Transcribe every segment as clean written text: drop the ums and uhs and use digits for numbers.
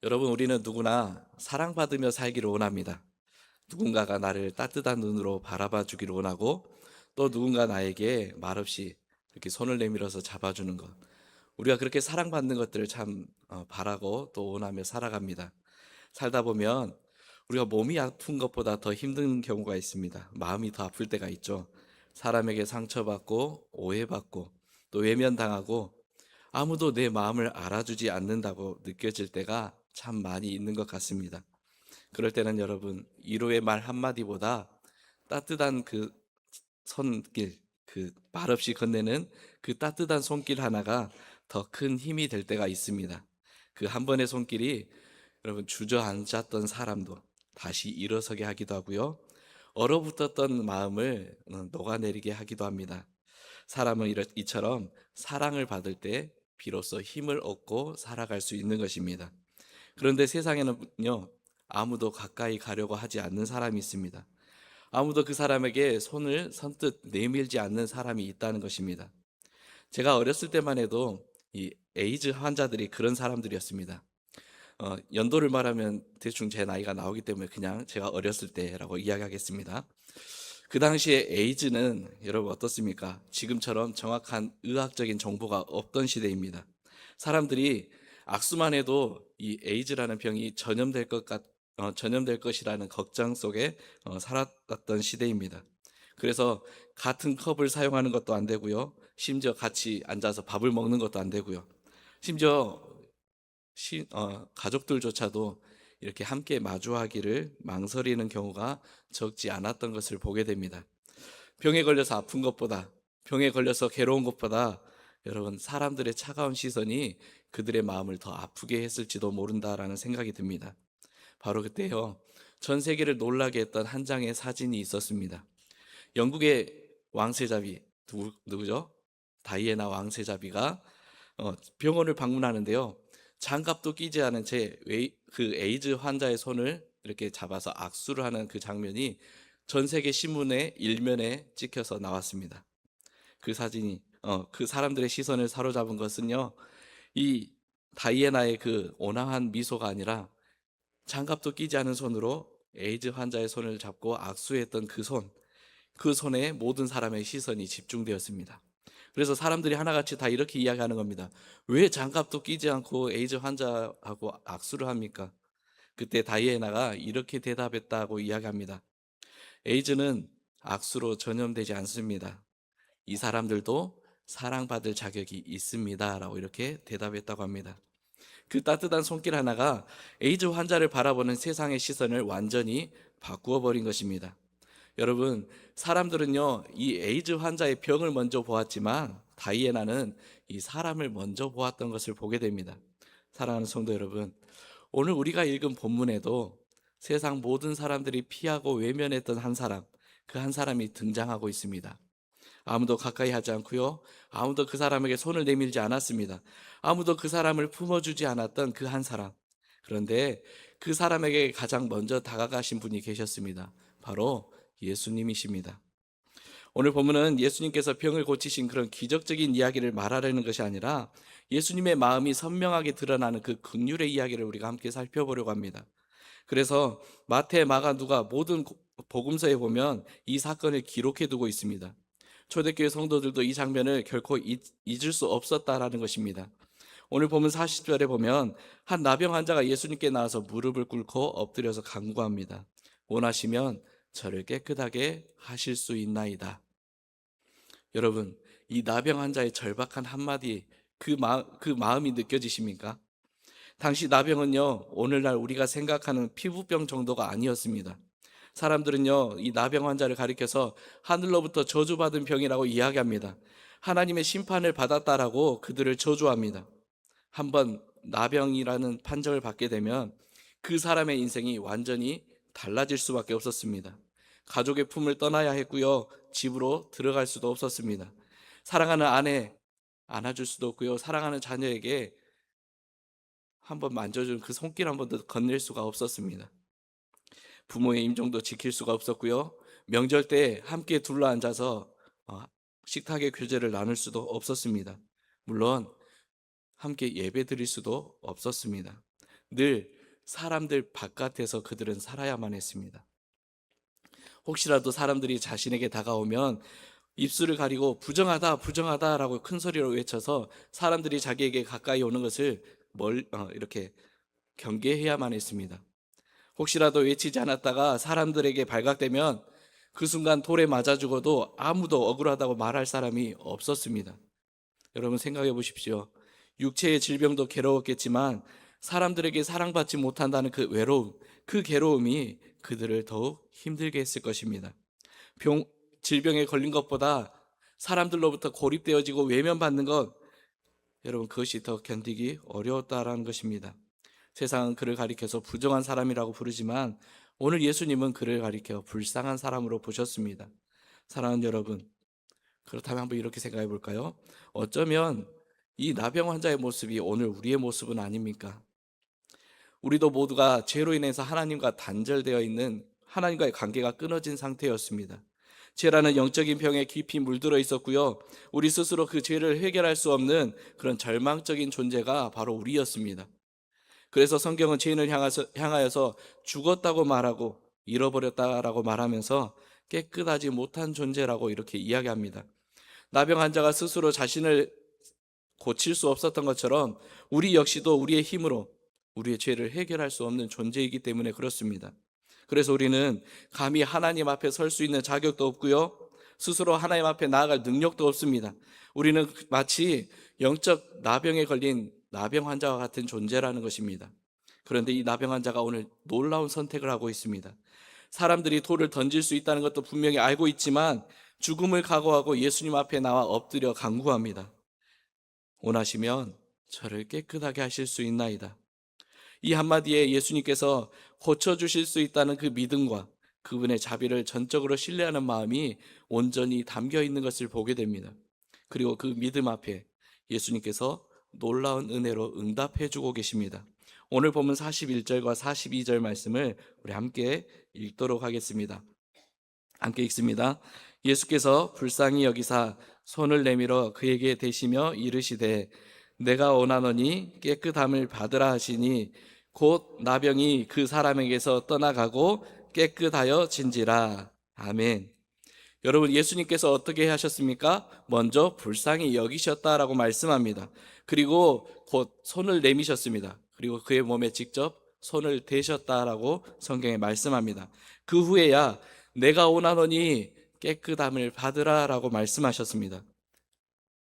여러분, 우리는 누구나 사랑받으며 살기를 원합니다. 누군가가 나를 따뜻한 눈으로 바라봐 주기를 원하고, 또 누군가 나에게 말없이 이렇게 손을 내밀어서 잡아주는 것. 우리가 그렇게 사랑받는 것들을 참 바라고 또 원하며 살아갑니다. 살다 보면 우리가 몸이 아픈 것보다 더 힘든 경우가 있습니다. 마음이 더 아플 때가 있죠. 사람에게 상처받고 오해받고 또 외면당하고 아무도 내 마음을 알아주지 않는다고 느껴질 때가 참 많이 있는 것 같습니다. 그럴 때는 여러분, 위로의 말 한마디보다 따뜻한 그 손길, 그 말없이 건네는 그 따뜻한 손길 하나가 더 큰 힘이 될 때가 있습니다. 그 한 번의 손길이 여러분, 주저앉았던 사람도 다시 일어서게 하기도 하고요. 얼어붙었던 마음을 녹아내리게 하기도 합니다. 사람은 이처럼 사랑을 받을 때 비로소 힘을 얻고 살아갈 수 있는 것입니다. 그런데 세상에는요, 아무도 가까이 가려고 하지 않는 사람이 있습니다. 아무도 그 사람에게 손을 선뜻 내밀지 않는 사람이 있다는 것입니다. 제가 어렸을 때만 해도 이 에이즈 환자들이 그런 사람들이었습니다. 연도를 말하면 대충 제 나이가 나오기 때문에 그냥 제가 어렸을 때라고 이야기하겠습니다. 그 당시에 에이즈는 여러분 어떻습니까? 지금처럼 정확한 의학적인 정보가 없던 시대입니다. 사람들이 악수만 해도 이 에이즈라는 병이 전염될 것이라는 걱정 속에 살았던 시대입니다. 그래서 같은 컵을 사용하는 것도 안 되고요. 심지어 같이 앉아서 밥을 먹는 것도 안 되고요. 심지어 가족들조차도 이렇게 함께 마주하기를 망설이는 경우가 적지 않았던 것을 보게 됩니다. 병에 걸려서 아픈 것보다, 병에 걸려서 괴로운 것보다 여러분, 사람들의 차가운 시선이 그들의 마음을 더 아프게 했을지도 모른다라는 생각이 듭니다. 바로 그때요, 전 세계를 놀라게 했던 한 장의 사진이 있었습니다. 영국의 왕세자비, 누구죠? 다이애나 왕세자비가 병원을 방문하는데요. 장갑도 끼지 않은 그 에이즈 환자의 손을 이렇게 잡아서 악수를 하는 그 장면이 전 세계 신문의 일면에 찍혀서 나왔습니다. 그 사진이 그 사람들의 시선을 사로잡은 것은요, 이 다이애나의 그 온화한 미소가 아니라 장갑도 끼지 않은 손으로 에이즈 환자의 손을 잡고 악수했던 그 손에 모든 사람의 시선이 집중되었습니다. 그래서 사람들이 하나같이 다 이렇게 이야기하는 겁니다. 왜 장갑도 끼지 않고 에이즈 환자하고 악수를 합니까? 그때 다이애나가 이렇게 대답했다고 이야기합니다. 에이즈는 악수로 전염되지 않습니다. 이 사람들도 사랑받을 자격이 있습니다. 라고 이렇게 대답했다고 합니다. 그 따뜻한 손길 하나가 에이즈 환자를 바라보는 세상의 시선을 완전히 바꾸어 버린 것입니다. 여러분, 사람들은요, 이 에이즈 환자의 병을 먼저 보았지만 다이애나는 이 사람을 먼저 보았던 것을 보게 됩니다. 사랑하는 성도 여러분, 오늘 우리가 읽은 본문에도 세상 모든 사람들이 피하고 외면했던 한 사람, 그 한 사람이 등장하고 있습니다. 아무도 가까이 하지 않고요, 아무도 그 사람에게 손을 내밀지 않았습니다. 아무도 그 사람을 품어주지 않았던 그 한 사람. 그런데 그 사람에게 가장 먼저 다가가신 분이 계셨습니다. 바로 예수님이십니다. 오늘 본문은 예수님께서 병을 고치신 그런 기적적인 이야기를 말하려는 것이 아니라 예수님의 마음이 선명하게 드러나는 그 긍휼의 이야기를 우리가 함께 살펴보려고 합니다. 그래서 마태, 마가, 누가 모든 복음서에 보면 이 사건을 기록해 두고 있습니다. 초대교회 성도들도 이 장면을 결코 잊을 수 없었다라는 것입니다. 오늘 보면 40절에 보면 한 나병 환자가 예수님께 나와서 무릎을 꿇고 엎드려서 간구합니다. 원하시면 저를 깨끗하게 하실 수 있나이다. 여러분, 이 나병 환자의 절박한 한마디, 그 마음이 느껴지십니까? 당시 나병은요, 오늘날 우리가 생각하는 피부병 정도가 아니었습니다. 사람들은요, 이 나병 환자를 가리켜서 하늘로부터 저주받은 병이라고 이야기합니다. 하나님의 심판을 받았다라고 그들을 저주합니다. 한번 나병이라는 판정을 받게 되면 그 사람의 인생이 완전히 달라질 수밖에 없었습니다. 가족의 품을 떠나야 했고요, 집으로 들어갈 수도 없었습니다. 사랑하는 아내 안아줄 수도 없고요, 사랑하는 자녀에게 한번 만져준 그 손길 한 번도 건넬 수가 없었습니다. 부모의 임종도 지킬 수가 없었고요, 명절 때 함께 둘러앉아서 식탁의 교제를 나눌 수도 없었습니다. 물론 함께 예배 드릴 수도 없었습니다. 늘 사람들 바깥에서 그들은 살아야만 했습니다. 혹시라도 사람들이 자신에게 다가오면 입술을 가리고 부정하다, 부정하다라고 큰 소리로 외쳐서 사람들이 자기에게 가까이 오는 것을 이렇게 경계해야만 했습니다. 혹시라도 외치지 않았다가 사람들에게 발각되면 그 순간 돌에 맞아 죽어도 아무도 억울하다고 말할 사람이 없었습니다. 여러분 생각해 보십시오. 육체의 질병도 괴로웠겠지만 사람들에게 사랑받지 못한다는 그 외로움, 그 괴로움이 그들을 더욱 힘들게 했을 것입니다. 병, 질병에 걸린 것보다 사람들로부터 고립되어지고 외면받는 것, 여러분 그것이 더 견디기 어려웠다라는 것입니다. 세상은 그를 가리켜서 부정한 사람이라고 부르지만 오늘 예수님은 그를 가리켜 불쌍한 사람으로 보셨습니다. 사랑하는 여러분, 그렇다면 한번 이렇게 생각해 볼까요? 어쩌면 이 나병 환자의 모습이 오늘 우리의 모습은 아닙니까? 우리도 모두가 죄로 인해서 하나님과 단절되어 있는, 하나님과의 관계가 끊어진 상태였습니다. 죄라는 영적인 병에 깊이 물들어 있었고요. 우리 스스로 그 죄를 해결할 수 없는 그런 절망적인 존재가 바로 우리였습니다. 그래서 성경은 죄인을 향하여서 죽었다고 말하고 잃어버렸다라고 말하면서 깨끗하지 못한 존재라고 이렇게 이야기합니다. 나병 환자가 스스로 자신을 고칠 수 없었던 것처럼 우리 역시도 우리의 힘으로 우리의 죄를 해결할 수 없는 존재이기 때문에 그렇습니다. 그래서 우리는 감히 하나님 앞에 설 수 있는 자격도 없고요, 스스로 하나님 앞에 나아갈 능력도 없습니다. 우리는 마치 영적 나병에 걸린 나병 환자와 같은 존재라는 것입니다. 그런데 이 나병 환자가 오늘 놀라운 선택을 하고 있습니다. 사람들이 돌을 던질 수 있다는 것도 분명히 알고 있지만 죽음을 각오하고 예수님 앞에 나와 엎드려 간구합니다. 원하시면 저를 깨끗하게 하실 수 있나이다. 이 한마디에 예수님께서 고쳐주실 수 있다는 그 믿음과 그분의 자비를 전적으로 신뢰하는 마음이 온전히 담겨 있는 것을 보게 됩니다. 그리고 그 믿음 앞에 예수님께서 놀라운 은혜로 응답해 주고 계십니다. 오늘 보면 41절과 42절 말씀을 우리 함께 읽도록 하겠습니다. 함께 읽습니다. 예수께서 불쌍히 여기사 손을 내밀어 그에게 대시며 이르시되 내가 원하노니 깨끗함을 받으라 하시니 곧 나병이 그 사람에게서 떠나가고 깨끗하여 진지라. 아멘. 여러분, 예수님께서 어떻게 하셨습니까? 먼저 불쌍히 여기셨다라고 말씀합니다. 그리고 곧 손을 내미셨습니다. 그리고 그의 몸에 직접 손을 대셨다라고 성경에 말씀합니다. 그 후에야 내가 원하노니 깨끗함을 받으라라고 말씀하셨습니다.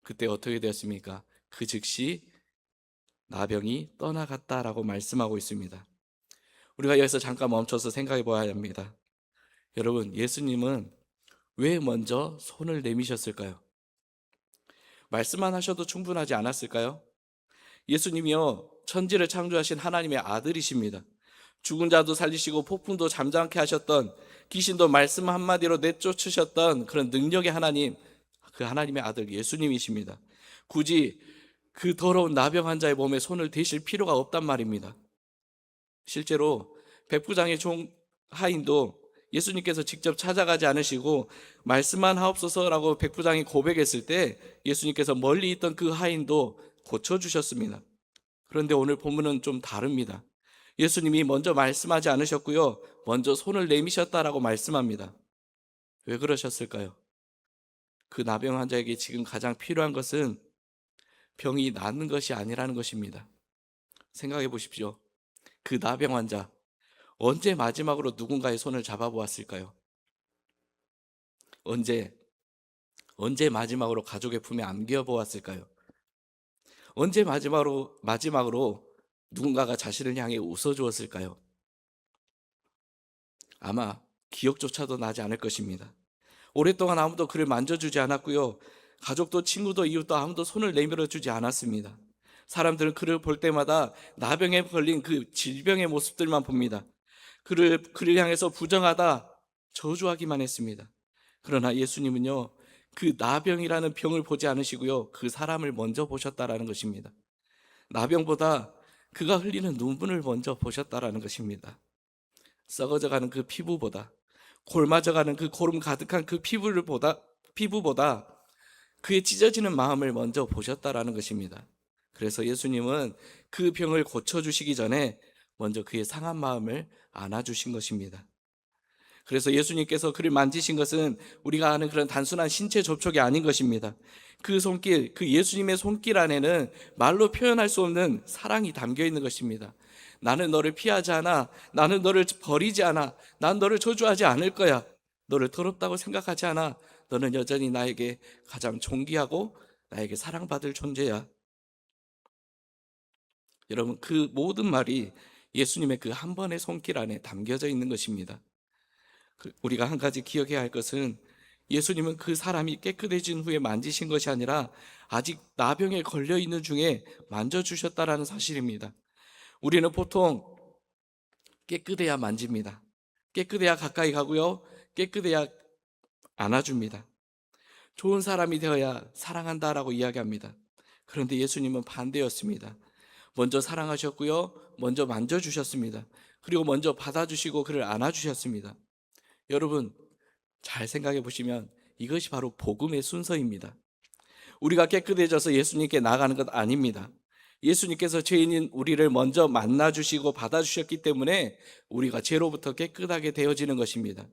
그때 어떻게 되었습니까? 그 즉시 나병이 떠나갔다라고 말씀하고 있습니다. 우리가 여기서 잠깐 멈춰서 생각해 보아야 합니다. 여러분, 예수님은 왜 먼저 손을 내미셨을까요? 말씀만 하셔도 충분하지 않았을까요? 예수님이요, 천지를 창조하신 하나님의 아들이십니다. 죽은 자도 살리시고 폭풍도 잠잠케 하셨던, 귀신도 말씀 한마디로 내쫓으셨던 그런 능력의 하나님, 그 하나님의 아들 예수님이십니다. 굳이 그 더러운 나병 환자의 몸에 손을 대실 필요가 없단 말입니다. 실제로 백부장의 종 하인도 예수님께서 직접 찾아가지 않으시고 말씀만 하옵소서라고 백부장이 고백했을 때 예수님께서 멀리 있던 그 하인도 고쳐주셨습니다. 그런데 오늘 본문은 좀 다릅니다. 예수님이 먼저 말씀하지 않으셨고요, 먼저 손을 내미셨다라고 말씀합니다. 왜 그러셨을까요? 그 나병 환자에게 지금 가장 필요한 것은 병이 낫는 것이 아니라는 것입니다. 생각해 보십시오. 그 나병 환자, 언제 마지막으로 누군가의 손을 잡아보았을까요? 언제 마지막으로 가족의 품에 안겨보았을까요? 언제 마지막으로 누군가가 자신을 향해 웃어주었을까요? 아마 기억조차도 나지 않을 것입니다. 오랫동안 아무도 그를 만져주지 않았고요, 가족도 친구도 이웃도 아무도 손을 내밀어 주지 않았습니다. 사람들은 그를 볼 때마다 나병에 걸린 그 질병의 모습들만 봅니다. 그를 향해서 부정하다, 저주하기만 했습니다. 그러나 예수님은요, 그 나병이라는 병을 보지 않으시고요, 그 사람을 먼저 보셨다라는 것입니다. 나병보다 그가 흘리는 눈물을 먼저 보셨다라는 것입니다. 썩어져가는 그 피부보다, 골마져가는 그 고름 가득한 그 피부보다 그의 찢어지는 마음을 먼저 보셨다라는 것입니다. 그래서 예수님은 그 병을 고쳐주시기 전에 먼저 그의 상한 마음을 안아주신 것입니다. 그래서 예수님께서 그를 만지신 것은 우리가 아는 그런 단순한 신체 접촉이 아닌 것입니다. 그 손길, 그 예수님의 손길 안에는 말로 표현할 수 없는 사랑이 담겨 있는 것입니다. 나는 너를 피하지 않아. 나는 너를 버리지 않아. 난 너를 저주하지 않을 거야. 너를 더럽다고 생각하지 않아. 너는 여전히 나에게 가장 존귀하고 나에게 사랑받을 존재야. 여러분, 그 모든 말이 예수님의 그 한 번의 손길 안에 담겨져 있는 것입니다. 우리가 한 가지 기억해야 할 것은 예수님은 그 사람이 깨끗해진 후에 만지신 것이 아니라 아직 나병에 걸려 있는 중에 만져주셨다라는 사실입니다. 우리는 보통 깨끗해야 만집니다. 깨끗해야 가까이 가고요. 깨끗해야 안아줍니다. 좋은 사람이 되어야 사랑한다라고 이야기합니다. 그런데 예수님은 반대였습니다. 먼저 사랑하셨고요. 먼저 만져주셨습니다. 그리고 먼저 받아주시고 그를 안아주셨습니다. 여러분, 잘 생각해 보시면 이것이 바로 복음의 순서입니다. 우리가 깨끗해져서 예수님께 나아가는 것 아닙니다. 예수님께서 죄인인 우리를 먼저 만나주시고 받아주셨기 때문에 우리가 죄로부터 깨끗하게 되어지는 것입니다.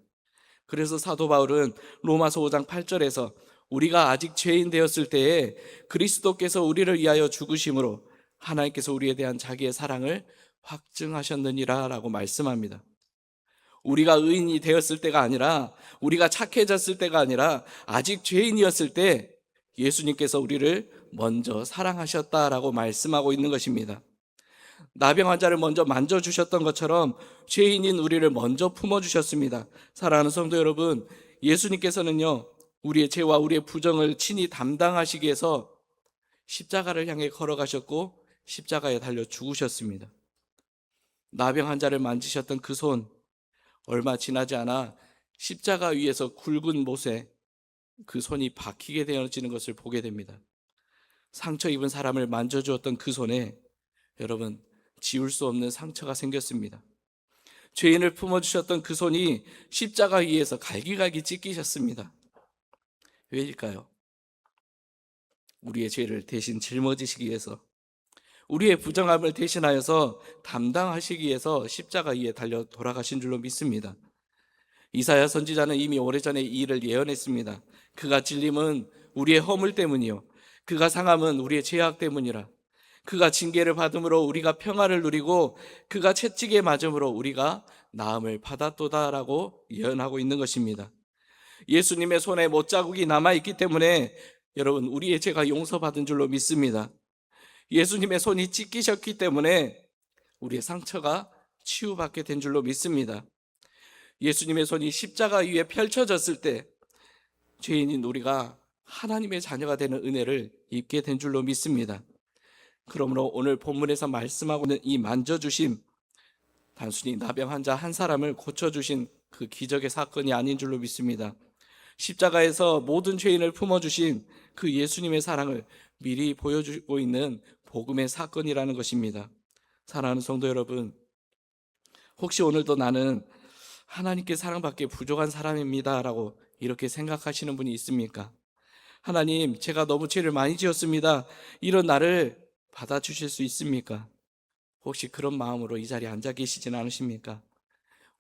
그래서 사도 바울은 로마서 5장 8절에서 우리가 아직 죄인 되었을 때에 그리스도께서 우리를 위하여 죽으심으로 하나님께서 우리에 대한 자기의 사랑을 확증하셨느니라 라고 말씀합니다. 우리가 의인이 되었을 때가 아니라, 우리가 착해졌을 때가 아니라 아직 죄인이었을 때 예수님께서 우리를 먼저 사랑하셨다라고 말씀하고 있는 것입니다. 나병 환자를 먼저 만져주셨던 것처럼 죄인인 우리를 먼저 품어주셨습니다. 사랑하는 성도 여러분, 예수님께서는요, 우리의 죄와 우리의 부정을 친히 담당하시기 위해서 십자가를 향해 걸어가셨고 십자가에 달려 죽으셨습니다. 나병 환자를 만지셨던 그 손, 얼마 지나지 않아 십자가 위에서 굵은 못에 그 손이 박히게 되어지는 것을 보게 됩니다. 상처 입은 사람을 만져주었던 그 손에 여러분, 지울 수 없는 상처가 생겼습니다. 죄인을 품어주셨던 그 손이 십자가 위에서 갈기갈기 찢기셨습니다. 왜일까요? 우리의 죄를 대신 짊어지시기 위해서, 우리의 부정함을 대신하여서 담당하시기 위해서 십자가 위에 달려 돌아가신 줄로 믿습니다. 이사야 선지자는 이미 오래전에 이 일을 예언했습니다. 그가 찔림은 우리의 허물 때문이요 그가 상함은 우리의 죄악 때문이라. 그가 징계를 받음으로 우리가 평화를 누리고 그가 채찍에 맞음으로 우리가 나음을 받았도다라고 예언하고 있는 것입니다. 예수님의 손에 못자국이 남아있기 때문에 여러분, 우리의 죄가 용서받은 줄로 믿습니다. 예수님의 손이 찢기셨기 때문에 우리의 상처가 치유받게 된 줄로 믿습니다. 예수님의 손이 십자가 위에 펼쳐졌을 때 죄인인 우리가 하나님의 자녀가 되는 은혜를 입게 된 줄로 믿습니다. 그러므로 오늘 본문에서 말씀하고 있는 이 만져주심, 단순히 나병 환자 한 사람을 고쳐주신 그 기적의 사건이 아닌 줄로 믿습니다. 십자가에서 모든 죄인을 품어주신 그 예수님의 사랑을 미리 보여주고 있는 복음의 사건이라는 것입니다. 사랑하는 성도 여러분, 혹시 오늘도 나는 하나님께 사랑받기에 부족한 사람입니다 라고 이렇게 생각하시는 분이 있습니까? 하나님, 제가 너무 죄를 많이 지었습니다. 이런 나를 받아주실 수 있습니까? 혹시 그런 마음으로 이 자리에 앉아 계시지는 않으십니까?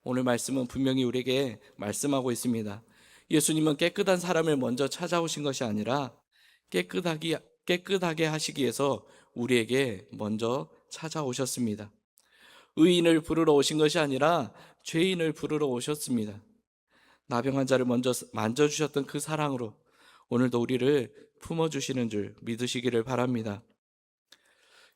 오늘 말씀은 분명히 우리에게 말씀하고 있습니다. 예수님은 깨끗한 사람을 먼저 찾아오신 것이 아니라 깨끗하게 하시기 위해서 우리에게 먼저 찾아오셨습니다. 의인을 부르러 오신 것이 아니라 죄인을 부르러 오셨습니다. 나병 환자를 먼저 만져주셨던 그 사랑으로 오늘도 우리를 품어주시는 줄 믿으시기를 바랍니다.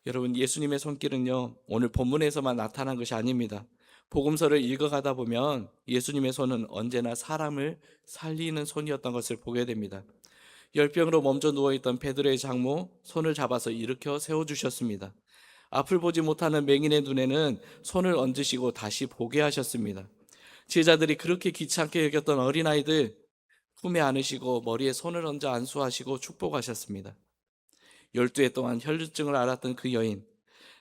여러분, 예수님의 손길은요, 오늘 본문에서만 나타난 것이 아닙니다. 복음서를 읽어가다 보면 예수님의 손은 언제나 사람을 살리는 손이었던 것을 보게 됩니다. 열병으로 멈춰 누워있던 베드로의 장모 손을 잡아서 일으켜 세워주셨습니다. 앞을 보지 못하는 맹인의 눈에는 손을 얹으시고 다시 보게 하셨습니다. 제자들이 그렇게 귀찮게 여겼던 어린아이들 품에 안으시고 머리에 손을 얹어 안수하시고 축복하셨습니다. 12해 동안 혈루증을 앓았던 그 여인,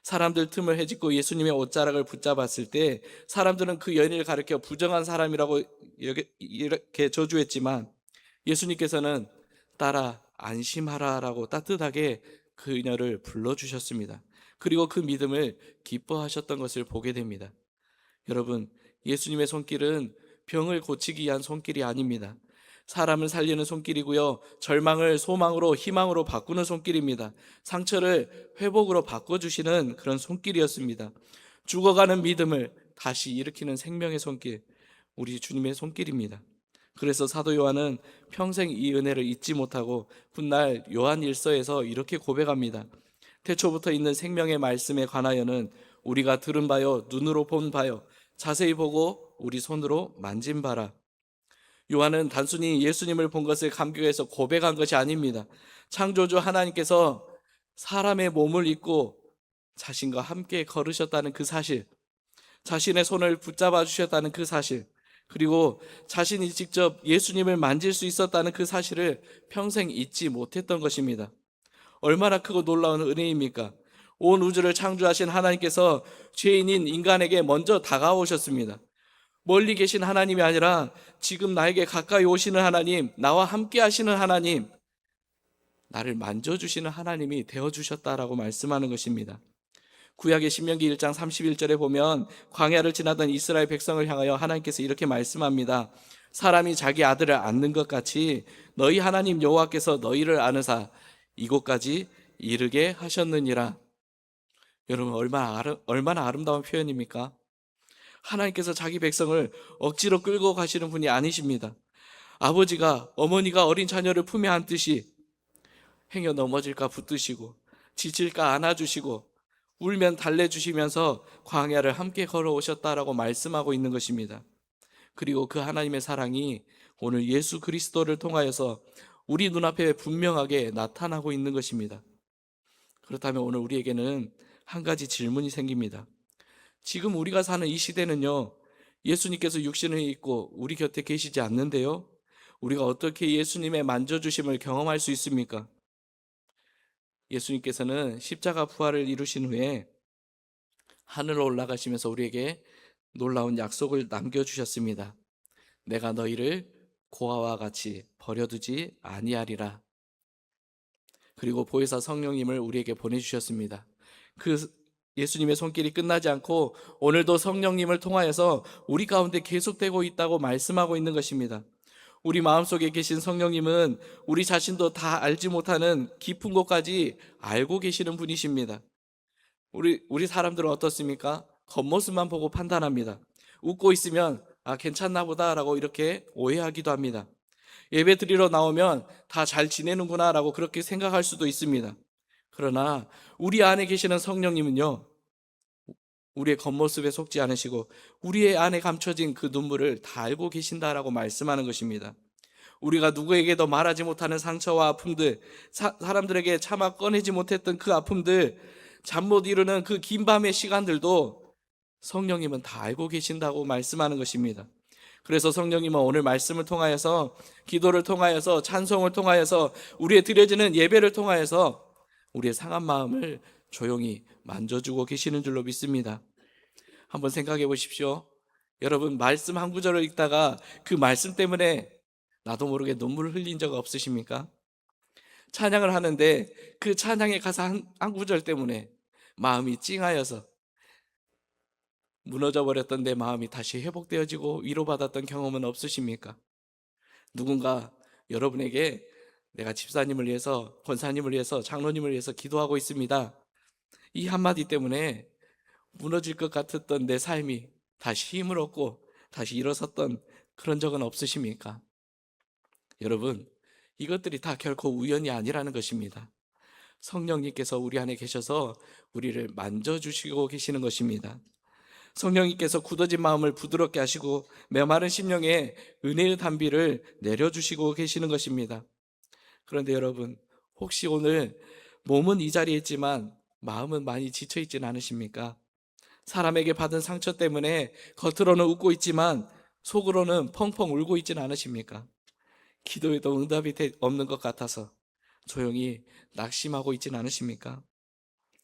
사람들 틈을 헤집고 예수님의 옷자락을 붙잡았을 때 사람들은 그 여인을 가리켜 부정한 사람이라고 이렇게 저주했지만 예수님께서는 딸아 안심하라 라고 따뜻하게 그녀를 불러주셨습니다. 그리고 그 믿음을 기뻐하셨던 것을 보게 됩니다. 여러분, 예수님의 손길은 병을 고치기 위한 손길이 아닙니다. 사람을 살리는 손길이고요. 절망을 소망으로, 희망으로 바꾸는 손길입니다. 상처를 회복으로 바꿔주시는 그런 손길이었습니다. 죽어가는 믿음을 다시 일으키는 생명의 손길, 우리 주님의 손길입니다. 그래서 사도 요한은 평생 이 은혜를 잊지 못하고 훗날 요한 일서에서 이렇게 고백합니다. 태초부터 있는 생명의 말씀에 관하여는 우리가 들은 바요, 눈으로 본 바요, 자세히 보고 우리 손으로 만진 바라. 요한은 단순히 예수님을 본 것을 감격해서 고백한 것이 아닙니다. 창조주 하나님께서 사람의 몸을 입고 자신과 함께 걸으셨다는 그 사실, 자신의 손을 붙잡아 주셨다는 그 사실, 그리고 자신이 직접 예수님을 만질 수 있었다는 그 사실을 평생 잊지 못했던 것입니다. 얼마나 크고 놀라운 은혜입니까? 온 우주를 창조하신 하나님께서 죄인인 인간에게 먼저 다가오셨습니다. 멀리 계신 하나님이 아니라 지금 나에게 가까이 오시는 하나님, 나와 함께 하시는 하나님, 나를 만져주시는 하나님이 되어주셨다라고 말씀하는 것입니다. 구약의 신명기 1장 31절에 보면 광야를 지나던 이스라엘 백성을 향하여 하나님께서 이렇게 말씀합니다. 사람이 자기 아들을 안는 것 같이 너희 하나님 여호와께서 너희를 안으사 이곳까지 이르게 하셨느니라. 여러분, 얼마나 아름다운 표현입니까? 하나님께서 자기 백성을 억지로 끌고 가시는 분이 아니십니다. 아버지가 어머니가 어린 자녀를 품에 안듯이 행여 넘어질까 붙드시고 지칠까 안아주시고 울면 달래주시면서 광야를 함께 걸어오셨다라고 말씀하고 있는 것입니다. 그리고 그 하나님의 사랑이 오늘 예수 그리스도를 통하여서 우리 눈앞에 분명하게 나타나고 있는 것입니다. 그렇다면 오늘 우리에게는 한 가지 질문이 생깁니다. 지금 우리가 사는 이 시대는요, 예수님께서 육신을 입고 우리 곁에 계시지 않는데요, 우리가 어떻게 예수님의 만져주심을 경험할 수 있습니까? 예수님께서는 십자가 부활을 이루신 후에 하늘로 올라가시면서 우리에게 놀라운 약속을 남겨주셨습니다. 내가 너희를 고아와 같이 버려두지 아니하리라. 그리고 보혜사 성령님을 우리에게 보내주셨습니다. 그 예수님의 손길이 끝나지 않고 오늘도 성령님을 통하여서 우리 가운데 계속되고 있다고 말씀하고 있는 것입니다. 우리 마음속에 계신 성령님은 우리 자신도 다 알지 못하는 깊은 곳까지 알고 계시는 분이십니다. 우리 사람들은 어떻습니까? 겉모습만 보고 판단합니다. 웃고 있으면 괜찮나 보다라고 이렇게 오해하기도 합니다. 예배 드리러 나오면 다 잘 지내는구나 라고 그렇게 생각할 수도 있습니다. 그러나 우리 안에 계시는 성령님은요, 우리의 겉모습에 속지 않으시고 우리의 안에 감춰진 그 눈물을 다 알고 계신다라고 말씀하는 것입니다. 우리가 누구에게도 말하지 못하는 상처와 아픔들, 사람들에게 차마 꺼내지 못했던 그 아픔들, 잠 못 이루는 그 긴 밤의 시간들도 성령님은 다 알고 계신다고 말씀하는 것입니다. 그래서 성령님은 오늘 말씀을 통하여서, 기도를 통하여서, 찬송을 통하여서, 우리의 드려지는 예배를 통하여서 우리의 상한 마음을 조용히 만져주고 계시는 줄로 믿습니다. 한번 생각해 보십시오. 여러분, 말씀 한 구절을 읽다가 그 말씀 때문에 나도 모르게 눈물을 흘린 적 없으십니까? 찬양을 하는데 그 찬양의 가사 한 구절 때문에 마음이 찡하여서 무너져 버렸던 내 마음이 다시 회복되어지고 위로받았던 경험은 없으십니까? 누군가 여러분에게 내가 집사님을 위해서, 권사님을 위해서, 장로님을 위해서 기도하고 있습니다, 이 한마디 때문에 무너질 것 같았던 내 삶이 다시 힘을 얻고 다시 일어섰던 그런 적은 없으십니까? 여러분, 이것들이 다 결코 우연이 아니라는 것입니다. 성령님께서 우리 안에 계셔서 우리를 만져주시고 계시는 것입니다. 성령님께서 굳어진 마음을 부드럽게 하시고 메마른 심령에 은혜의 단비를 내려주시고 계시는 것입니다. 그런데 여러분, 혹시 오늘 몸은 이 자리에 있지만 마음은 많이 지쳐있진 않으십니까? 사람에게 받은 상처 때문에 겉으로는 웃고 있지만 속으로는 펑펑 울고 있진 않으십니까? 기도에도 응답이 없는 것 같아서 조용히 낙심하고 있진 않으십니까?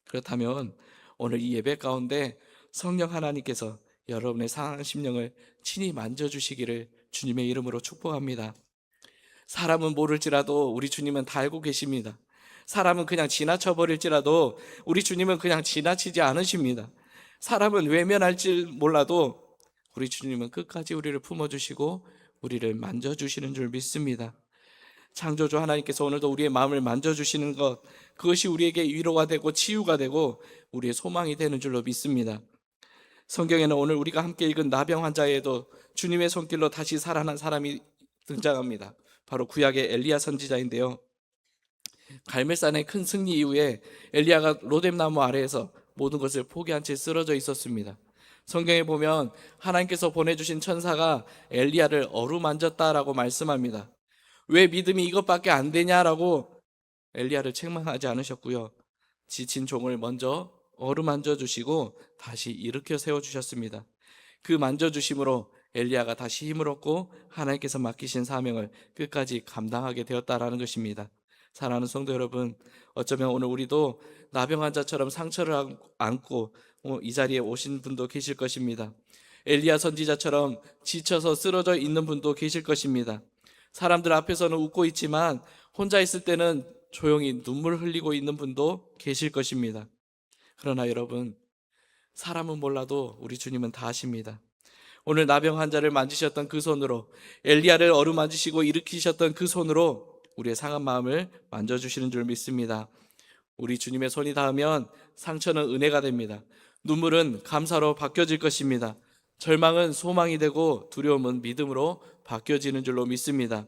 그렇다면 오늘 이 예배 가운데 성령 하나님께서 여러분의 상한 심령을 친히 만져주시기를 주님의 이름으로 축복합니다. 사람은 모를지라도 우리 주님은 다 알고 계십니다. 사람은 그냥 지나쳐 버릴지라도 우리 주님은 그냥 지나치지 않으십니다. 사람은 외면할지 몰라도 우리 주님은 끝까지 우리를 품어주시고 우리를 만져주시는 줄 믿습니다. 창조주 하나님께서 오늘도 우리의 마음을 만져주시는 것, 그것이 우리에게 위로가 되고 치유가 되고 우리의 소망이 되는 줄로 믿습니다. 성경에는 오늘 우리가 함께 읽은 나병 환자에도 주님의 손길로 다시 살아난 사람이 등장합니다. 바로 구약의 엘리야 선지자인데요. 갈멜산의 큰 승리 이후에 엘리야가 로뎀나무 아래에서 모든 것을 포기한 채 쓰러져 있었습니다. 성경에 보면 하나님께서 보내주신 천사가 엘리야를 어루만졌다라고 말씀합니다. 왜 믿음이 이것밖에 안 되냐라고 엘리야를 책망하지 않으셨고요. 지친 종을 먼저 어루만져 주시고 다시 일으켜 세워 주셨습니다. 그 만져주심으로 엘리야가 다시 힘을 얻고 하나님께서 맡기신 사명을 끝까지 감당하게 되었다라는 것입니다. 사랑하는 성도 여러분, 어쩌면 오늘 우리도 나병 환자처럼 상처를 안고 이 자리에 오신 분도 계실 것입니다. 엘리야 선지자처럼 지쳐서 쓰러져 있는 분도 계실 것입니다. 사람들 앞에서는 웃고 있지만 혼자 있을 때는 조용히 눈물 흘리고 있는 분도 계실 것입니다. 그러나 여러분, 사람은 몰라도 우리 주님은 다 아십니다. 오늘 나병 환자를 만지셨던 그 손으로, 엘리야를 어루만지시고 일으키셨던 그 손으로 우리의 상한 마음을 만져주시는 줄 믿습니다. 우리 주님의 손이 닿으면 상처는 은혜가 됩니다. 눈물은 감사로 바뀌어질 것입니다. 절망은 소망이 되고 두려움은 믿음으로 바뀌어지는 줄로 믿습니다.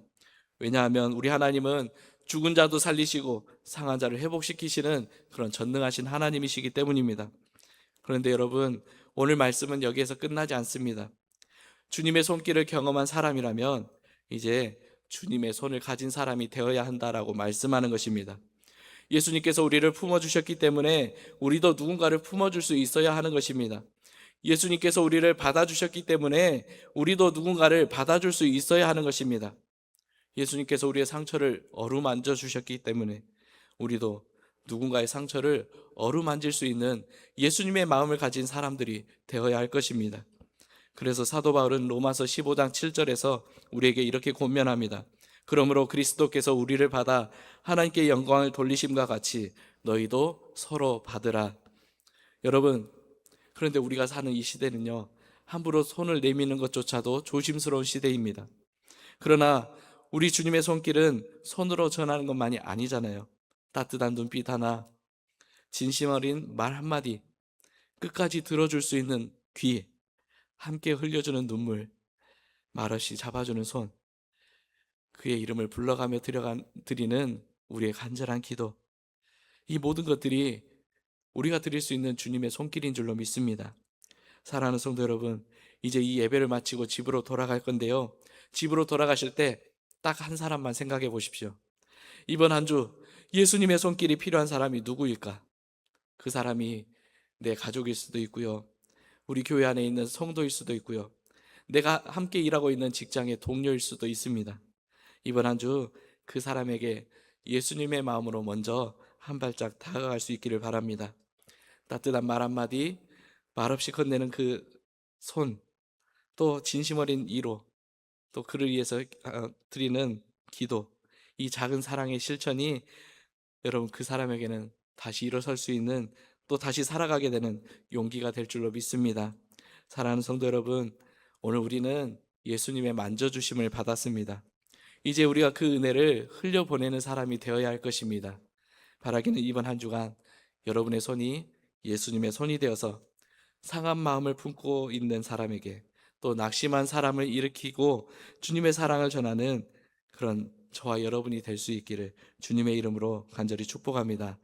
왜냐하면 우리 하나님은 죽은 자도 살리시고 상한 자를 회복시키시는 그런 전능하신 하나님이시기 때문입니다. 그런데 여러분, 오늘 말씀은 여기에서 끝나지 않습니다. 주님의 손길을 경험한 사람이라면 이제 주님의 손을 가진 사람이 되어야 한다라고 말씀하는 것입니다. 예수님께서 우리를 품어주셨기 때문에 우리도 누군가를 품어줄 수 있어야 하는 것입니다. 예수님께서 우리를 받아주셨기 때문에 우리도 누군가를 받아줄 수 있어야 하는 것입니다. 예수님께서 우리의 상처를 어루만져 주셨기 때문에 우리도 누군가의 상처를 어루만질 수 있는 예수님의 마음을 가진 사람들이 되어야 할 것입니다. 그래서 사도 바울은 로마서 15장 7절에서 우리에게 이렇게 권면합니다. 그러므로 그리스도께서 우리를 받아 하나님께 영광을 돌리심과 같이 너희도 서로 받으라. 여러분, 그런데 우리가 사는 이 시대는요, 함부로 손을 내미는 것조차도 조심스러운 시대입니다. 그러나 우리 주님의 손길은 손으로 전하는 것만이 아니잖아요. 따뜻한 눈빛 하나, 진심 어린 말 한마디, 끝까지 들어줄 수 있는 귀, 함께 흘려주는 눈물, 말없이 잡아주는 손, 그의 이름을 불러가며 드리는 우리의 간절한 기도, 이 모든 것들이 우리가 드릴 수 있는 주님의 손길인 줄로 믿습니다. 사랑하는 성도 여러분, 이제 이 예배를 마치고 집으로 돌아갈 건데요, 집으로 돌아가실 때 딱 한 사람만 생각해 보십시오. 이번 한 주 예수님의 손길이 필요한 사람이 누구일까? 그 사람이 내 가족일 수도 있고요, 우리 교회 안에 있는 성도일 수도 있고요, 내가 함께 일하고 있는 직장의 동료일 수도 있습니다. 이번 한 주 그 사람에게 예수님의 마음으로 먼저 한 발짝 다가갈 수 있기를 바랍니다. 따뜻한 말 한마디, 말없이 건네는 그 손, 또 진심 어린 위로, 또 그를 위해서 드리는 기도, 이 작은 사랑의 실천이 여러분 그 사람에게는 다시 일어설 수 있는, 또 다시 살아가게 되는 용기가 될 줄로 믿습니다. 사랑하는 성도 여러분, 오늘 우리는 예수님의 만져주심을 받았습니다. 이제 우리가 그 은혜를 흘려보내는 사람이 되어야 할 것입니다. 바라기는 이번 한 주간 여러분의 손이 예수님의 손이 되어서 상한 마음을 품고 있는 사람에게, 또 낙심한 사람을 일으키고 주님의 사랑을 전하는 그런 저와 여러분이 될 수 있기를 주님의 이름으로 간절히 축복합니다.